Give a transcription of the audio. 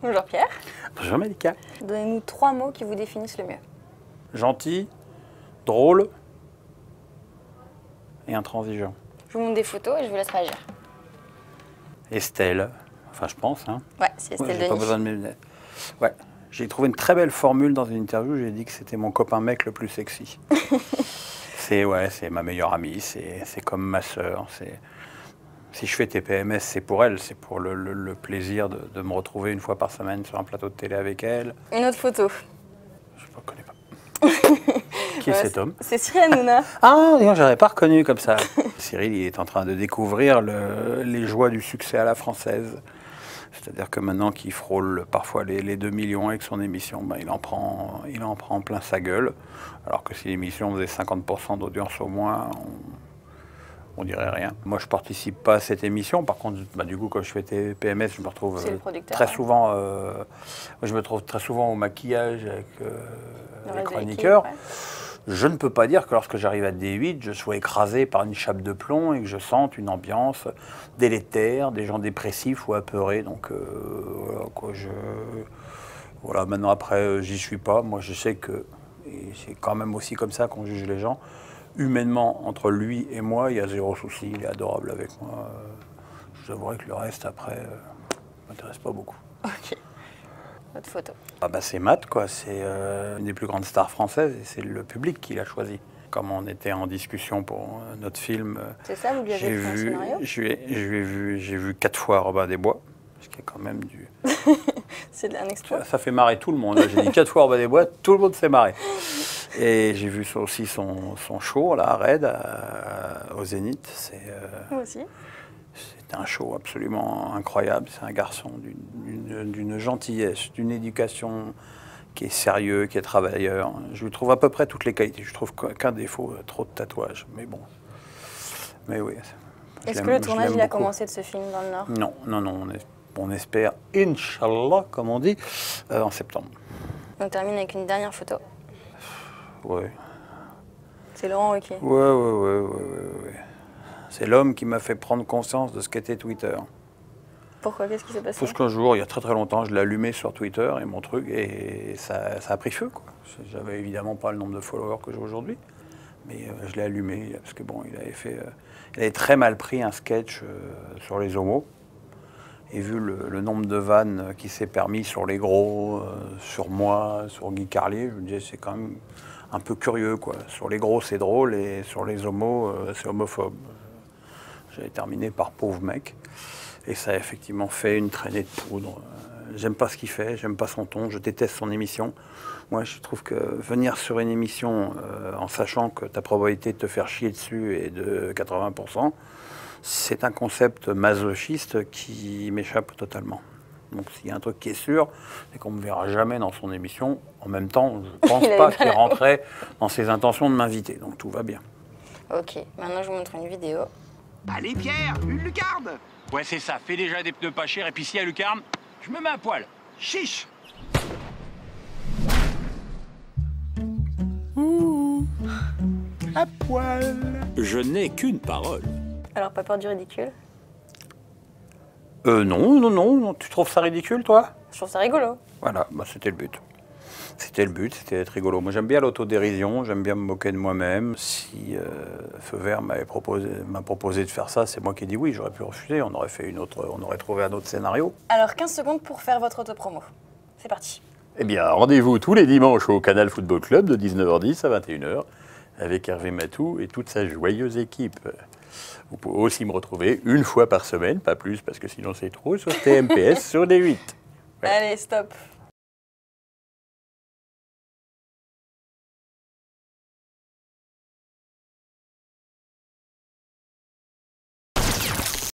Bonjour Pierre. Bonjour Malika. Donnez-nous 3 mots qui vous définissent le mieux. Gentil, drôle et intransigeant. Je vous montre des photos et je vous laisse réagir. Estelle, enfin je pense. Hein. Ouais, c'est Estelle J'ai pas Denis. besoin de mes lunettes. Ouais, j'ai trouvé une très belle formule dans une interview. J'ai dit que c'était mon copain mec le plus sexy. C'est ma meilleure amie. C'est comme ma sœur. Si je fais TPMS, c'est pour elle. C'est pour le plaisir de me retrouver une fois par semaine sur un plateau de télé avec elle. Une autre photo. Je ne connais pas. Qui est cet homme? C'est Cyril Hanouna. Ah, je n'aurais pas reconnu comme ça. Cyril, il est en train de découvrir les joies du succès à la française. C'est-à-dire que maintenant qu'il frôle parfois les 2 millions avec son émission, ben, il en prend plein sa gueule. Alors que si l'émission faisait 50% d'audience au moins, on dirait rien. Moi, je participe pas à cette émission. Par contre, bah, du coup, quand je fais PMS, je me retrouve très souvent. Je me trouve très souvent au maquillage avec les chroniqueurs. Ouais. Je ne peux pas dire que lorsque j'arrive à D8, je sois écrasé par une chape de plomb et que je sente une ambiance délétère, des gens dépressifs ou apeurés. Donc, voilà, maintenant après, j'y suis pas. Moi, je sais que c'est quand même aussi comme ça qu'on juge les gens. Humainement, entre lui et moi, il y a zéro souci, il est adorable avec moi. Je vous avouerai que le reste, après, ne m'intéresse pas beaucoup. Ok. Votre photo. Ah bah c'est Matt, quoi. C'est une des plus grandes stars françaises et c'est le public qui l'a choisi. Comme on était en discussion pour notre film, c'est ça, vous lui avez fait un scénario? J'ai vu 4 fois Robin des Bois, ce qui est quand même du... C'est un exploit. Ça fait marrer tout le monde. J'ai dit 4 fois Robin des Bois, tout le monde s'est marré. Et j'ai vu aussi son show, là, à Red, au Zénith. Moi aussi. C'est un show absolument incroyable. C'est un garçon d'une gentillesse, d'une éducation qui est sérieux, qui est travailleur. Je lui trouve à peu près toutes les qualités. Je trouve qu'un défaut, trop de tatouages. Mais bon. Mais oui. Est-ce que le tournage il a commencé de ce film dans le Nord? Non. On espère, Inch'Allah, comme on dit, en septembre. On termine avec une dernière photo. Oui. C'est Laurent Wauquiez. Oui. C'est l'homme qui m'a fait prendre conscience de ce qu'était Twitter. Pourquoi? Qu'est-ce qui s'est passé? Parce qu'un jour, il y a très longtemps, je l'ai allumé sur Twitter et mon truc, et ça a pris feu, quoi. J'avais évidemment pas le nombre de followers que j'ai aujourd'hui, mais je l'ai allumé parce que bon, il avait très mal pris un sketch sur les homos. Et vu le nombre de vannes qui s'est permis sur les gros, sur moi, sur Guy Carlier, je me disais c'est quand même un peu curieux, quoi. Sur les gros c'est drôle et sur les homos c'est homophobe. J'avais terminé par pauvre mec et ça a effectivement fait une traînée de poudre. J'aime pas ce qu'il fait, j'aime pas son ton, je déteste son émission. Moi je trouve que venir sur une émission en sachant que ta probabilité de te faire chier dessus est de 80%, c'est un concept masochiste qui m'échappe totalement. Donc s'il y a un truc qui est sûr, c'est qu'on ne me verra jamais dans son émission. En même temps, je ne pense pas qu'il rentrait dans ses intentions de m'inviter. Donc tout va bien. Ok, maintenant je vous montre une vidéo. Allez Pierre, une lucarne! Ouais c'est ça, fais déjà des pneus pas chers et puis s'il y a lucarne, je me mets à poil. Chiche! À poil. Je n'ai qu'une parole. Alors pas peur du ridicule? Non. Tu trouves ça ridicule, toi? Je trouve ça rigolo. Voilà, bah, c'était le but. C'était d'être rigolo. Moi, j'aime bien l'autodérision, j'aime bien me moquer de moi-même. Si Feu Vert m'a proposé de faire ça, c'est moi qui ai dit oui, j'aurais pu refuser, on aurait trouvé un autre scénario. Alors 15 secondes pour faire votre autopromo. C'est parti. Eh bien, rendez-vous tous les dimanches au Canal Football Club de 19h10 à 21h avec Hervé Matou et toute sa joyeuse équipe. Vous pouvez aussi me retrouver une fois par semaine, pas plus parce que sinon c'est trop, sur TMPS sur D8. Ouais. Allez, stop.